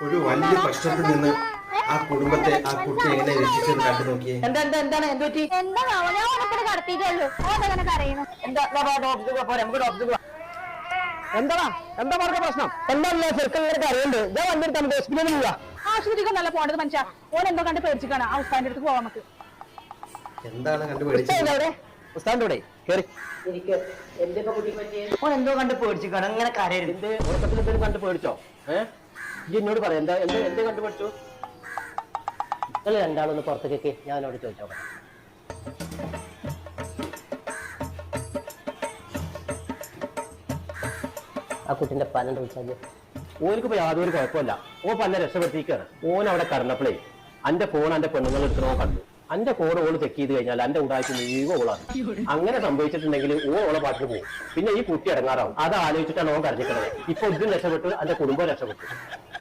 ഒരു വലിയ പ്രശ്നത്തിൽ നിന്ന് ആ കുടുംബത്തെ ആ കുട്ടി എങ്ങനെ രക്ഷിച്ചെന്ന് കണ്ടു നോക്കിയേ. എന്താണ് എന്തുപറ്റി? എന്താ ഞാൻ ഓനൊക്കെ കടത്തിയിട്ടുള്ളൂ. ഓനങ്ങനെ കരയണു. എന്താ എന്താ പറഞ്ഞ പ്രശ്നം? എന്താ ചെറുക്കൻ അറിയണ്ട്? ഞാൻ വന്നിട്ട് ഹോസ്പിറ്റലിൽ പോവാ. ആശുപത്രിക്കൊന്നല്ല പോണ്ടത് മനുഷ്യ. ഓൻ എന്തോ കണ്ട് പേടിച്ചിട്ടാണ് ആ ഉസ്താദിന്റെ അടുത്ത് പോവാൻ നമുക്ക്. എന്താണ് കണ്ടുപിടിച്ചത്? ഉസ്താദിന്റെ കൂടെ കേറി ഓൻ എന്തോ കണ്ട് പേടിച്ചിക്കാണ് അങ്ങനെ കരയരുത്. ഉറക്കത്തിൽ എന്തെങ്കിലും കണ്ട് പേടിച്ചോ? എന്നോട് പറയാം എന്തേ കണ്ടു പേടിച്ചു? നിങ്ങൾ രണ്ടാളൊന്ന് പുറത്തേക്ക് ഞാൻ അവിടെ ചോദിച്ചോ. ആ കുട്ടിന്റെ പലണ്ട് വിളിച്ചാൽ ഓനിക്കിപ്പോ യാതൊരു കുഴപ്പമില്ല. ഓ പല രക്ഷപ്പെടുത്തിക്കാണ്. ഓൻ അവിടെ കടന്നപ്പോഴേ അന്റെ ഫോൺ അന്റെ പെണ്ണുങ്ങൾ എടുക്കണോ കണ്ടു. അന്റെ ഫോൺ ഓള് ചെക്ക് ചെയ്ത് കഴിഞ്ഞാൽ അന്റെ ഉണ്ടാക്കി മുഴുവൻ ഓളാണ്. അങ്ങനെ സംഭവിച്ചിട്ടുണ്ടെങ്കിൽ ഓളെ പാട്ടിന് പോകും. പിന്നെ ഈ കുട്ടി ഇടങ്ങാറാവും. അത് ആലോചിച്ചിട്ടാണ് ഓൻ കരഞ്ഞിക്കണത്. ഇപ്പൊ ഇതും രക്ഷപ്പെട്ടു, അന്റെ കുടുംബം രക്ഷപ്പെട്ടു.